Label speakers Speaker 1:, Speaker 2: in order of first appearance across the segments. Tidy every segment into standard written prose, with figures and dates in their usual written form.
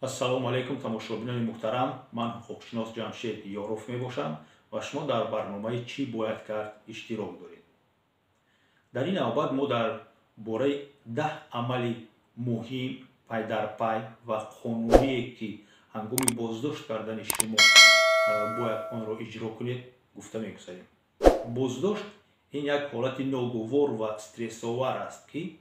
Speaker 1: ассалому алайкум тамошобинони муҳтарам, ман ҳуқуқшинос ҷамшед ёров мебошам ва шумо дар барномаи чӣ бояд кард иштирок доред. дар ин навбат мо дар бораи 10 амали муҳим пайдарпай ва қонуние ки ҳангоми боздошт кардани шумо бояд онро иҷро кунед гуфта мегузарем. Боздошт ин як ҳолати ногувор ва стрессовар аст ки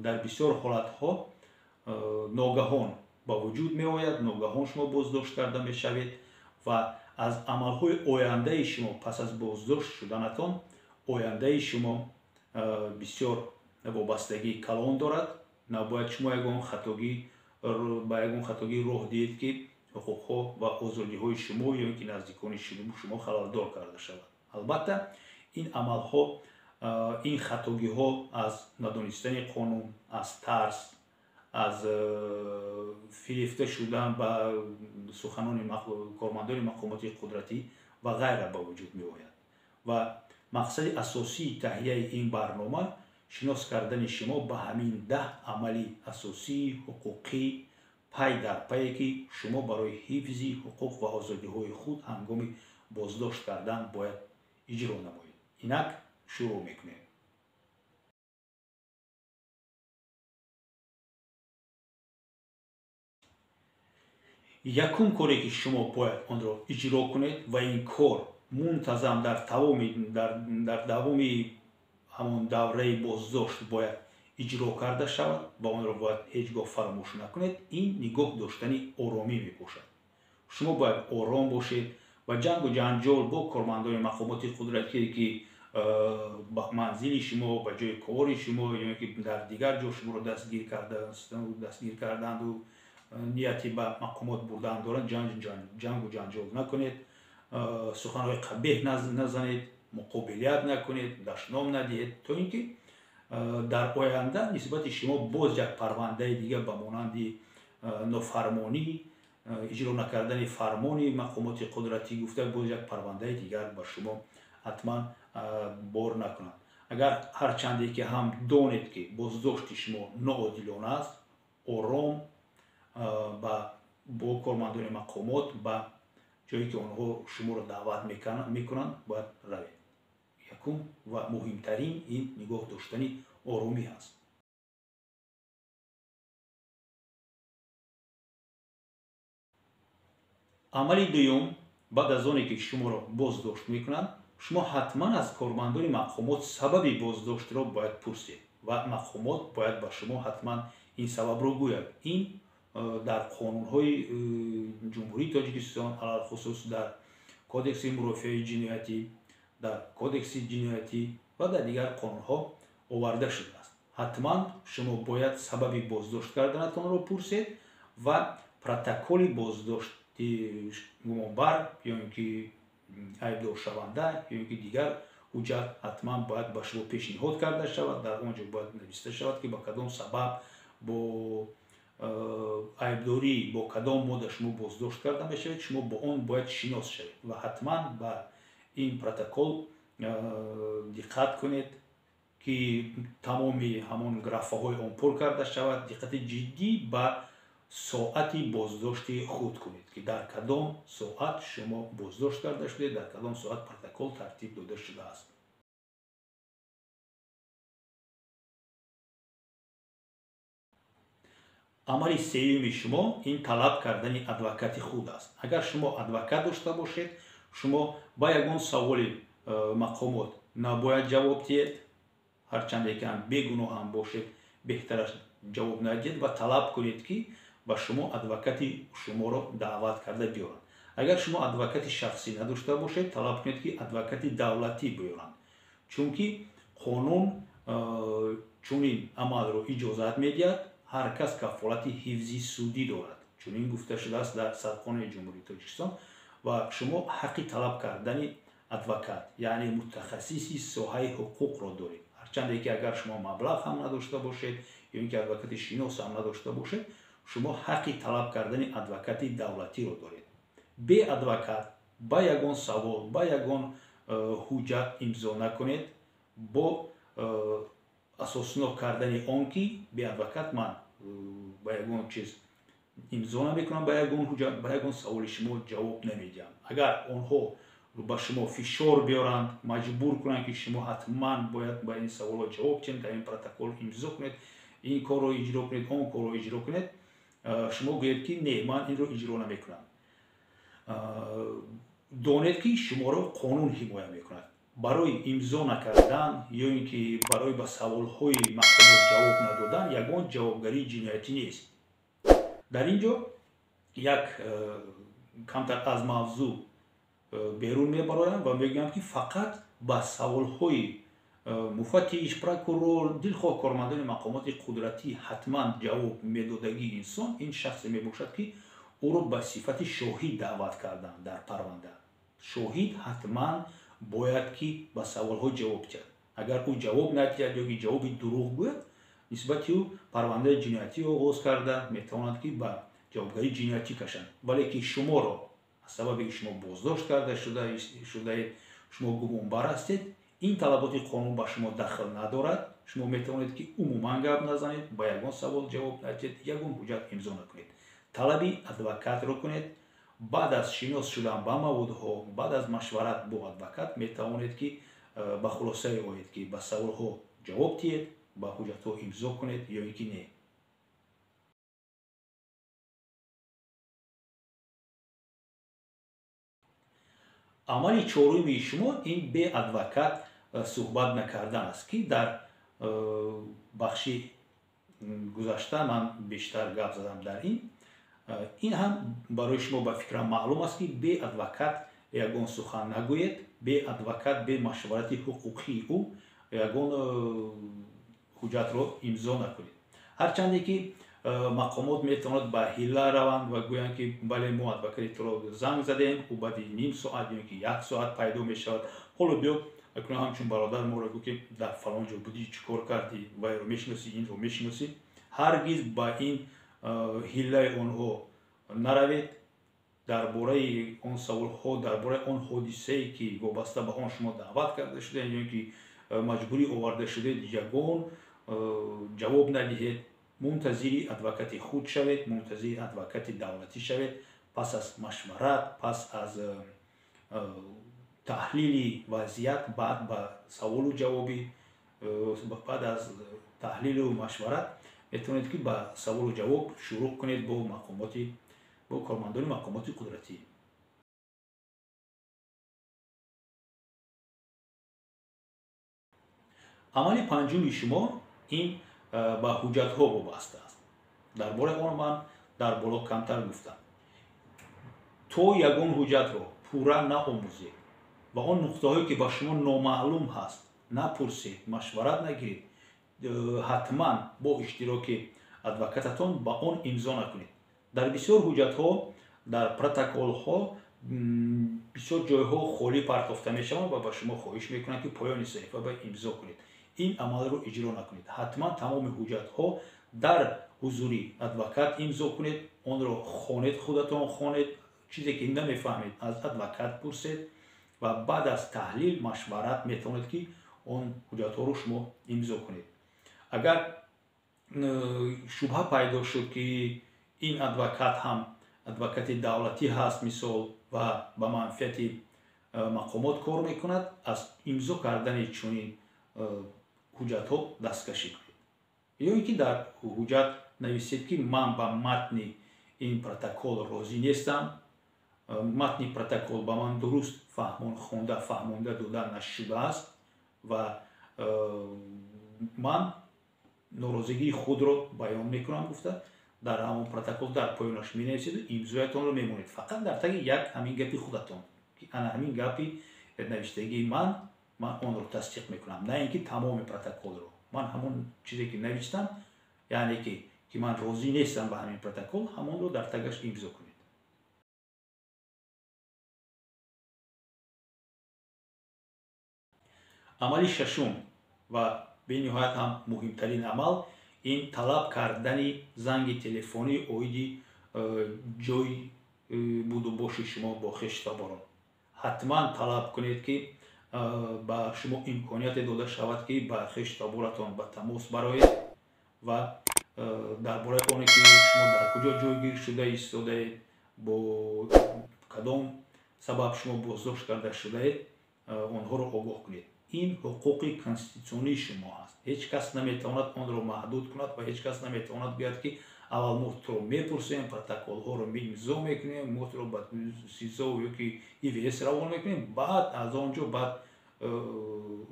Speaker 1: дар бисёр ҳолатҳо ногаҳон ба вуҷуд меояд, ногаҳон шумо боздошт карда мешавед ва аз амалҳои ояндаи шумо пас аз боздошт шуданатон ояндаи шумо бисёр вобастагии калон дорад. Набояд шумо ба ягон хатогӣ роҳ диҳед ки ҳуқуқҳо ва озодиҳои шумо ё ин ки наздикони шумо халалдор карда шавад. Албатта ин амалҳо, ин хатогиҳо аз надонистани қонун, аз тарс, аз фирифта шудан ба суханони кормандони мақомоти қудратӣ ва ғайра ба вуҷуд меояд. Ва мақсади асосии таҳияи ин барнома шинос кардани шумо ба ҳамин 10 амали асосии ҳуқуқӣ пай дар пае ки шумо барои ҳифзи ҳуқуқ ва озодиҳои худ ҳангоми боздошт кардан бояд иҷро намоед. Инак шурӯъ мекунем. якум коре ки шумо бояд онро иҷро кунед ва ин кор мунтазам дар давоми ҳамон давраи боздошт бояд иҷро карда шавад ва онро бояд ҳеҷ гоҳ фаромӯш накунед, ин нигоҳ доштани оромӣ мебошад. Шумо бояд ором бошед ва ҷангу ҷанҷол бо кормандони мақомоти қудратие ки ба манзили шумо, ба ҷои кори шумо ё ки дар дигар ҷо шуморо дастгир карданду нияти ба мақомот бурдан доранд, ҷангу ҷанҷол накунед, суханҳои қабеҳ назанед, муқобилият накунед, даштном надиҳед, то ин ки дар оянда нисбати шумо боз як парвандаи дигар ба монанди нофармонӣ, иҷро накардани фармони мақомоти қудратӣ гуфта боз як парвандаи дигар ба шумо ҳатман бор накунад. Агар ҳарчанде ки ҳам донед ки боздошти шумо ноодилона аст, ором бо кормандони мақомот ба ҷое ки онҳо шуморо даъват мекунанд бояд равед. Якум ва муҳимтарин ин нигоҳ доштани оромӣ аст. амали дуюм, баъд аз оне ки шуморо боздошт мекунанд, шумо ҳатман аз кормандони мақомот сабаби боздоштро бояд пурсед ва мақомот бояд ба шумо ҳатман ин сабабро гӯяд. Ин дар қонунҳои ҷумҳурии Тоҷикистон, алалхусус дар кодекси мурофиаи ҷиноятӣ, дар кодекси ҷиноятӣ ва дар дигар қонунҳо оварда шудааст. ҳатман шумо бояд сабаби боздошт карданатонро пурсед ва протоколи боздошти гумонбар ё ин ки айбдоршаванда ё ин ки дигар ҳуҷҷат ҳатман бояд ба шумо пешниҳод карда шавад. Дар он ҷо бояд нависта шавад ки ба кадом сабаб бо айбдорӣ бо кадом модда шумо боздошт карда мешавед, шумо бо он бояд шинос шавед ва ҳатман ба ин протокол диққат кунед ки тамоми ҳамон графаҳои он пур карда шавад. диққати ҷиддӣ ба соати боздошти худ кунед ки дар кадом соат шумо боздошт карда шудед, дар кадом соат протокол тартиб дода шудааст. амали сеюми шумо ин талаб кардани адвокати худ аст. Агар шумо адвокат дошта бошед, шумо ба ягон саволи мақомот набояд ҷавоб диҳед, ҳарчанде ки ҳам бегуноҳ ҳам бошед, беҳтараш ҷавоб надиҳед ва талаб кунед ки ба шумо адвокати шуморо даъват карда биёранд. Агар шумо адвокати шахсӣ надошта бошед, талаб кунед ки адвокати давлатӣ биёранд, чунки қонун чунин амалро иҷозат медиҳад. ҳар кас кафолати ҳифзи судӣ дорад, чунин гуфта шудааст дар Сарқонуни Ҷумҳурии Тоҷикистон ва шумо ҳаққи талаб кардани адвокат, яъне мутахассиси соҳаи ҳуқуқро доред. ҳарчанде ки агар шумо маблағ ҳам надошта бошед ё ин ки адвокати шинос ҳам надошта бошед, шумо ҳаққи талаб кардани адвокати давлатиро доред. бе адвокат ба ягон савол, ба ягон ҳуҷҷат имзо накунед. бо асоснок кардани он ки бе адвокат ман ба ягон чиз имзо намекунам ба ягон ҳуҷҷат, ба ягон саволи шумо ҷавоб намедиҳам. Агар онҳо ба шумо фишор биёранд, маҷбур кунанд ки шумо ҳатман бояд ба ин саволҳо ҷавоб диҳед, дар ин протокол имзо кунед, ин корро иҷро кунед, он корро иҷро кунед, шумо гӯед ки не, ман инро иҷро намекунам. донед ки шуморо қонун ҳимоя мекунад. барои имзо накардан ё ин ки барои ба саволҳои маҳкамот ҷавоб надодан ягон ҷавобгарии ҷиноятӣ нест. дар ин ҷо як камтар аз мавзӯъ берун мебароям ва мегӯям ки фақат ба саволҳои муфаттиш, прокурор, дилхоҳ кормандони мақомоти қудратӣ ҳатман ҷавоб медодагии инсон ин шахсе мебошад ки ӯро ба сифати шоҳид даъват карданд дар парванда. шоҳид ҳатман бояд ки ба саволҳо ҷавоб диҳад. агар ӯ ҷавоб надиҳад ё ки ҷавоби дурӯғ гӯяд, нисбати ӯ парвандаи ҷиноятӣ оғоз карда метавонанд ки ба ҷавобгарии ҷиноятӣ кашанд. вале ки шуморо аз сабаби ки шумо боздошт карда шудаед, шумо гумонбар ҳастед, ин талаботи қонун ба шумо дахл надорад. шумо метавонед ки умуман гап назанед, ба ягон савол ҷавоб надиҳед, ягон ҳуҷҷат имзо накунед. талаби адвокатро кунед. баъд аз шинос шудан ба маводҳо, баъд аз машварат бо адвокат метавонед ки ба хулосае оед ки ба саволҳо ҷавоб диҳед, ба ҳуҷҷатҳо имзо кунед ё ин ки не. амали чорumi шумо ин бе адвокат суҳбат накардан аст ки дар бахши гузашта ман бештар гап задам дар ин. ин ҳам барои шумо ба фикрам маълум аст ки бе адвокат ягон сухан нагӯед, бе адвокат, бе машварати ҳуқуқии ӯ ягон ҳуҷҷатро имзо накунед. ҳарчанде ки мақомот метавонад ба ҳилла раванд ва гӯянд ки бале мо адвокатро занг задем, ӯ баъди ним соат ё ки як соат пайдо мешавад, ҳоло биё акнун ҳамчун бародар моро гӯ ки дар фалон ҷо будӣ, чӣ кор кардӣ, вайро мешиносӣ, инро мешиносӣ. ҳаргиз ба ин ҳиллаи онҳо наравед. дар бораи он саволҳо, дар бораи он ҳодисае ки вобаста ба он шумо даъват карда шудаед ё ки маҷбурӣ оварда шудед, ягон ҷавоб надиҳед. мунтазири адвокати худ шавед, мунтазири адвокати давлатӣ шавед. пас аз машварат, пас аз таҳлили вазъият, баъд ба саволу ҷавоби, баъд аз таҳлилу машварат метавонед ки ба саволу ҷавоб шуруъ кунед бо кормандони мақомоти қудратӣ. амали панҷуми шумо ин ба ҳуҷҷатҳо вобаста аст. дар бораи он ман дар боло камтар гуфтам. то ягон ҳуҷҷатро пурра наомӯзед ва он нуқтаҳое ки ба шумо номаълум ҳаст напурсед, машварат нагиред, ҳатман бо иштироки адвокататон ба он имзо накунед. дар бисёр ҳуҷҷатҳо, дар протоколҳо бисёр ҷойҳо холӣ партофта мешаванд ва ба шумо хоҳиш мекунанд ки поёни саҳифа ба имзо кунед. ин амалро иҷро накунед. ҳатман тамоми ҳуҷҷатҳо дар ҳузури адвокат имзо кунед, онро хонед, худатон хонед, чизе ки намефаҳмед аз адвокат пурсед ва баъд аз таҳлил, машварат метавонед ки он ҳуҷҷатҳоро шумо имзо кунед. агар шубҳа пайдо шуд ки ин адвокат ҳам адвокати давлатӣ ҳаст мисол ва ба манфиати мақомот кор мекунад, аз имзо кардани чунин ҳуҷҷатҳо дасткашӣ кунед. ё ин ки дар ҳуҷҷат нависед ки ман ба матни ин протокол розӣ нестам, матни протокол ба ман дуруст хонда фаҳмонда дода нашудааст ва ман норозигии худро баён мекунам гуфта дар ҳамон протокол дар поёнаш менависед ва имзоятонро мемонед. фақат дар таги як ҳамин гапи худатон ки ана ҳамин гапи навиштагии ман онро тасдиқ мекунам, на ин ки тамоми протоколро. ман ҳамон чизе ки навиштам, яъне ки ман розӣ нестам ба ҳамин протокол, ҳамонро дар тагаш имзо кунед. амали шашум ва бениҳоят ҳам муҳимтарин амал ин талаб кардани занги телефонӣ оиди ҷои буду боши шумо бо хештаборон. ҳатман талаб кунед ки ба шумо имконияте дода шавад ки ба хештаборатон ба тамос бароед ва дар бораи оне ки шумо дар کجا جایگیر شده ایستاده، با کدام سبب شما بازداشت کرده شده، آنها رو آگاه کنید. این حقوق کنستیتوشنی شما هست. هیچ کس نمیتواند آن رو محدود کند و هیچ کس نمیتواند بیاد که اول ما تو رو میپرسیم، پروتکل ها رو امضا میکنیم، ما تو رو به سیزو یا که EVS روان میکنیم، بعد از آنجا بعد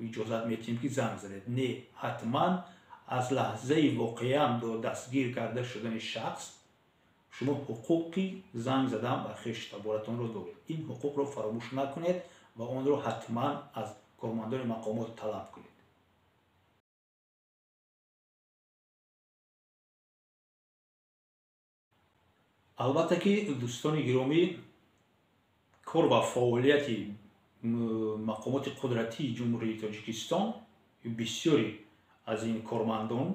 Speaker 1: اجازت میتیم که زنگ زنید. نه، حتما از لحظه واقعا دستگیر کرده شدن شخص شما حقوقی زنگ زدن و خش تبارتان رو دارید. این حقوق رو فراموش نکنید و آن رو حتما از کارمندان مقامات طلب کنید. البته که دوستان گرامی، کار و فعالیت مقامات قدرتی جمهوری تاجیکستان بسیاری از این کارمندان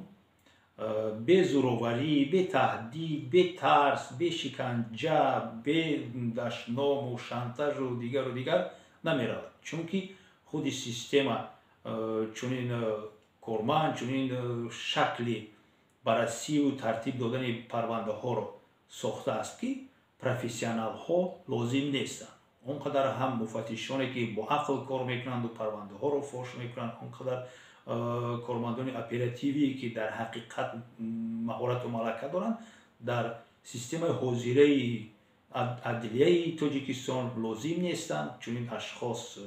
Speaker 1: به زوراوری، به تهدید، به ترس، به شکنجه، به دشنام و شانتاژ و دیگر نمیرود، چون که خود سیستم چنین کارمند چنین شکلی بررسی و ترتیب دادن پرونده ها را ساخته است که پروفسیونال ها لازم نیستند. اونقدر هم مفتشانی که با عقل کار میکنند و پرونده ها رو فاش میکنند، اونقدر کارمندان اپراتیوی که در حقیقت مهارت و ملکه دارند در سیستم حاضره عدلیه تاجیکستان لازم نیستند. چنین اشخاص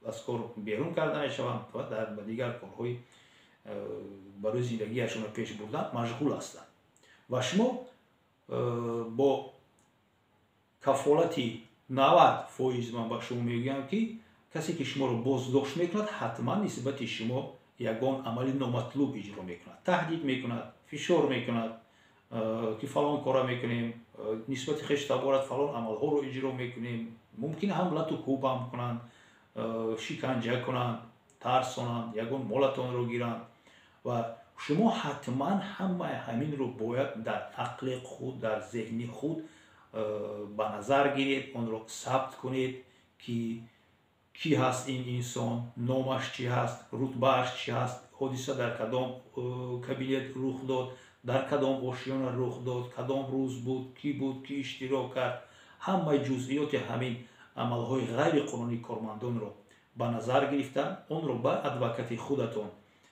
Speaker 1: از کار بیرون کرده میشوند و در دیگر کارهای برای زندگیشان پیش بردن مشغول هستند. و شما با کفالتی 90% من به شما میگم که کسی که شما رو بازداشت میکند حتما نسبت شما یگان عمل نامطلوب اجرا میکند، تهدید میکند، فشار میکند که فلان کارا میکنیم، نسبت خش تبارت فلان عمل ها رو اجرا میکنیم، ممکن حملت و کوب هم کنند، شکنجه کنند، ترسانند، یگان مالتان رو گیرند و شما حتما همین رو باید در عقل خود، در ذهن خود به نظر گیرید، آن رو ثبت کنید که کی هست این انسان، نامش چی هست، رتبهش چی هست، حادثه در کدام کابینت رخ داد، در کدام آشیانه رخ داد، کدام روز بود، کی اشتراک کرد. همه جزئیات همین عملهای غیر قانونی کارمندان رو به نظر گرفتن، آن رو به ادوکات خودتان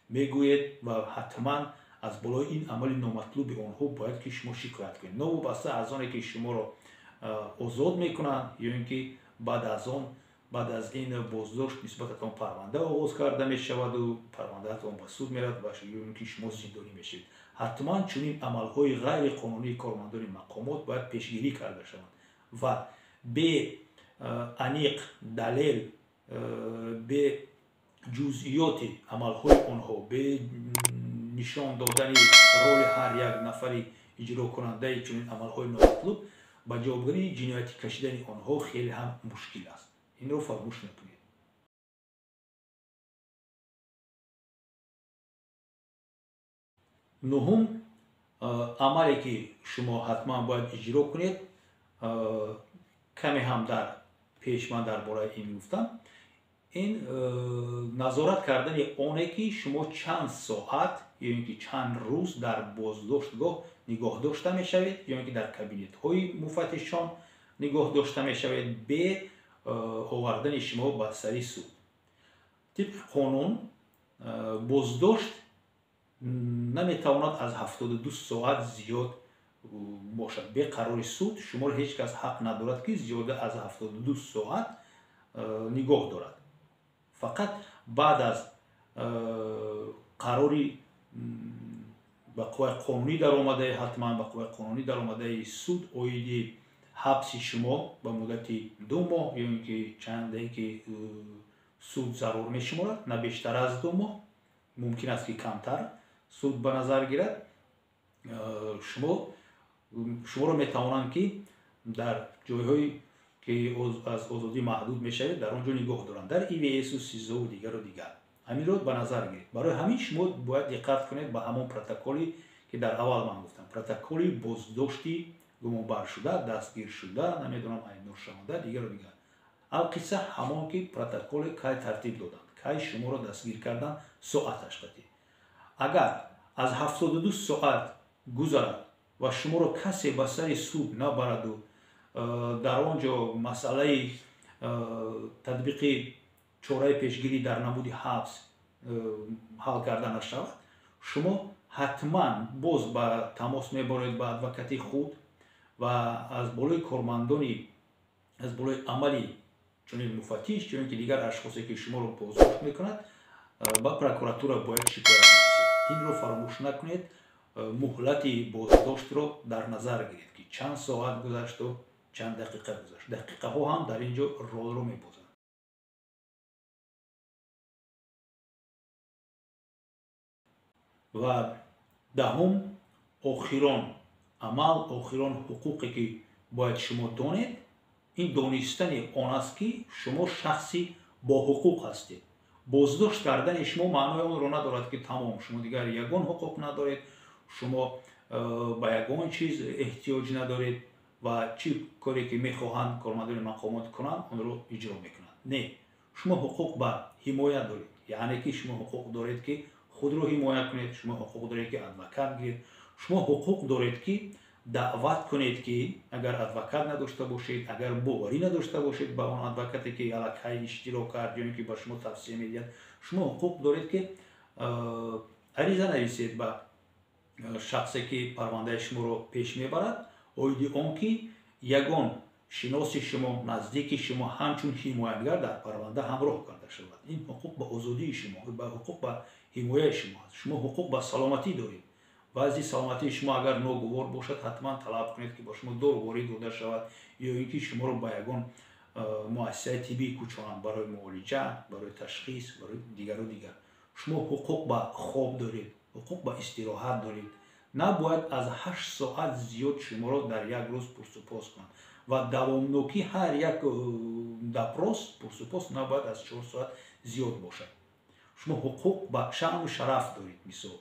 Speaker 1: میگوید و حتما از بالای این عمل نامطلوب آنها باید که شما شکایت کنید، نه وابسته از آنی که شما رو آزاد میکنند یا اینکه بعد از این بازداشت نسبتتان پرونده آغاز کرده می شود و پروندهتان به سود میرد و یا اینکه شما زندانی میشید. حتما چنین عملهای غیر قانونی کارمندان مقامات باید پیشگیری کرده شوند و به انیق دلیل، به جزئیات عملهای آنها، به نشان دادن رول هر یک نفری اجرا کننده چنین عملهای نامطلوب با جوابگیری جنایتی کشیدن آنها خیلی هم مشکل است. این رو فراموش نکنید. نهم عملی که شما حتما باید اجرا کنید، کمی هم در پیش من درباره این گفتم، این نظارت کردن آنه که شما چند ساعت یا اینکه چند روز در بازداشتگاه نگاه داشته می شوید یا اینکه در کابینت های مفتشان نگاه داشته می شوید به آوردن شما به سری سود. طبق قانون بازداشت نمیتواند از 72 ساعت زیاد باشد. به قرار سود شما را هیچ کس حق ندارد که زیاده از 72 ساعت نگاه دارد. فقط بعد از قراری به قوه قانونی در آمده، حتما به قوه قانونی در آمده سود اویدی حبس شما به مدت 2 ماه یا اینکه چند که سود ضرور می شمارد، نه بیشتر از 2 ماه، ممکن است که کمتر سود به نظر گیرد. شما رو می توانند که در جایهایی که از آزادی محدود می شود در آنجا نگاه دارند، در EVS و سیزو و دیگر. همین رو به نظر گیرید. برای همین شما باید دقت کنید به همون پروتکلی که در اول من گفتم، پروتکلی بازداشتی گمانبر شده، دستگیر شده، نمیدونم ایندور شده، دیگر. القصه همان که پروتکل کی ترتیب دادند، کی شما رو دستگیر کردن، ساعتش قطعی. اگر از 72 ساعت گذرد ва шуморо касе ба сари суд набараду дар он ҷо масъалаи татбиқи чораи пешгирӣ дар намуди ҳабс ҳал карда нашавад, шумо ҳатман боз ба тамос мебаред ба адвокати худ ва аз болои кормандони аз болои амали чунин муфаттиш чунин ки дигар ашхосе ки шуморо боздошт мекунад ба прокуратура бояд шикоят намоед. Инро фаромӯш накунед. муҳлати боздоштро дар назар гиред ки чанд соат гузашту чанд дақиқа гузашт. дақиқаҳо ҳам дар ин ҷо ролро мебозанд. ва даҳум, охирон амал, охирон ҳуқуқе ки бояд шумо донед, ин донистани он аст ки шумо шахси боҳуқуқ ҳастед. боздошт кардани шумо маънои онро надорад ки тамом шумо дигар ягон ҳуқуқ надоред, шумо ба ягон чиз эҳтиёҷ надоред ва чӣ коре ки мехоҳанд кормандони мақомот кунанд онро иҷро мекунанд. Не, шумо ҳуқуқ ба ҳимоя доред, яъне ки шумо ҳуқуқ доред ки худро ҳимоя кунед, шумо ҳуқуқ доред ки адвокат гиред, шумо ҳуқуқ доред ки даъват кунед ки агар адвокат надошта бошед, агар боварӣ надошта бошед ба он адвокате ки аллакай иштирок кард ё ин ки ба шумо тавсия медиҳад, шумо ҳуқуқ доред ки ариза нависед ба шахсе ки парвандаи шуморо пеш мебарад, оиди он ки ягон шиноси шумо, наздики шумо ҳамчун ҳимоятгар дар парванда ҳамроҳ карда шавад. Ин ҳуқуқ ба озодии шумо, ҳуқуқ ба ҳимояи шумо аст. шумо ҳуқуқ ба саломатӣ доред. баъзи саломатии шумо агар ногувор бошад, ҳатман талаб кунед ки ба шумо дороворӣ дода шавад ё ин ки шуморо ба ягон муассисаи тиббӣ кӯчонанд барои муолиҷа, барои ташхис, барои дигару дигар. шумо ҳуқуқ ба хоб доред, ҳуқуқ ба истироҳат доред. набояд аз 8 соат зиёд шуморо дар як рӯз пурсупос кунанд ва давомнокӣ ҳар як допрос пурсупос набояд аз 4 соат зиёд бошад. шумо ҳуқуқ ба шаъну шараф доред. мисол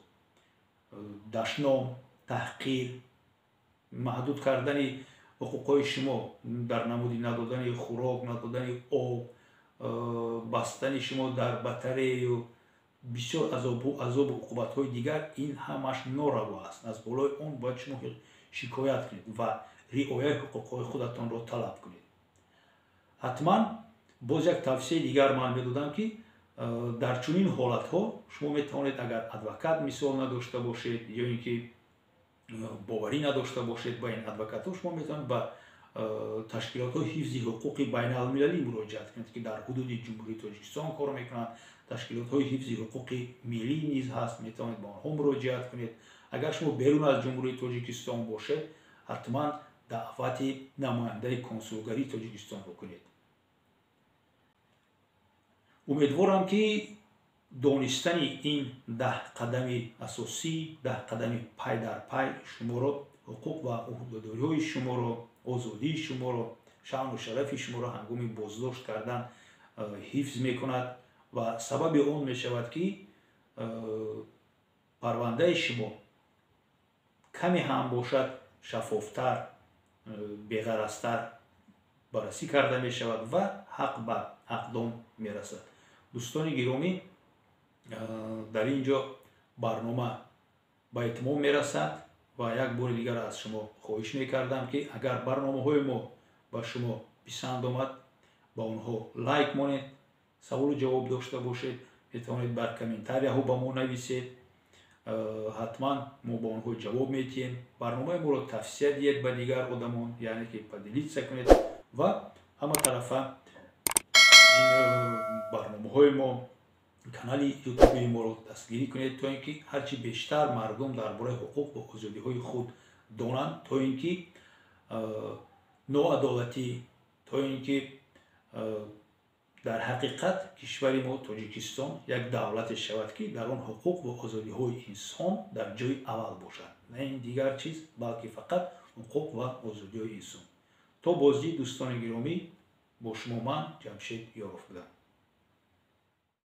Speaker 1: дашном, таҳқир, маҳдуд кардани ҳуқуқҳои шумо дар намуди надодани хӯрок, надодани об, бастани шумо дар батарею, бисёр азобу уқубатҳои дигар, ин ҳамаш нораво аст. аз болои он бояд шумо шикоят кунед ва риояи ҳуқуқҳои худатонро талаб кунед. ҳатман боз як тавсияи дигар ман медодам ки дар чунин ҳолатҳо шумо метавонед агар адвокат мисол надошта бошед ё ин ки боварӣ надошта бошед ба ин адвокатҳо, шумо метавонед ба ташкилотҳои ҳифзи ҳуқуқи байналмилалӣ муроҷиат кунед ки дар ҳудуди ҷумҳурии Тоҷикистон кор мекунанд. ташкилотҳои ҳифзи ҳуқуқи миллӣ низ ҳаст, метавонед ба онҳо муроҷиат кунед. агар шумо берун аз ҷумҳурии Тоҷикистон бошед, ҳатман даъвати намояндаи консулгарии Тоҷикистонро кунед. умедворам ки донистани ин 10 қадами асосӣ, 10 қадами пай дар пай шуморо, ҳуқуқ ва уҳдадориҳои шуморо, озодии шуморо, шаъну шарафи шуморо ҳангоми боздошт кардан ҳифз мекунад ва сабаби он мешавад ки парвандаи шумо каме ҳам бошад шаффофтар, беғаразтар баррасӣ карда мешавад ва ҳақ ба ҳақдон мерасад. дӯстони гиромӣ, дар ин ҷо барнома ба итмом мерасад ва як бори дигар аз шумо хоҳиш мекардам ки агар барномаҳои мо ба шумо писанд омад, ба онҳо лайк монед. саволу ҷавоб дошта бошед, метавонед бар комментарияҳо ба мо нависед. ҳатман мо ба онҳо ҷавоб медиҳем. барномаи моро тавсия диҳед ба дигар одамон, яъне ки поделиться кунед ва ҳама тарафа барномаҳои мо, канали ютубии моро дастгирӣ кунед, то ин ки ҳарчи бештар мардум дар бораи ҳуқуқ ва озодиҳои худ донанд, то ин ки ноадолатӣ, то ин ки дар ҳақиқат кишвари мо Тоҷикистон як давлате шавад ки дар он ҳуқуқ ва озодиҳои инсон дар ҷои аввал бошад, на ин дигар чиз, балки фақат ҳуқуқ ва озодиҳои инсон. то бозди дӯстони гиромӣ, бо шумо ман Ҷамшед Ёров будам.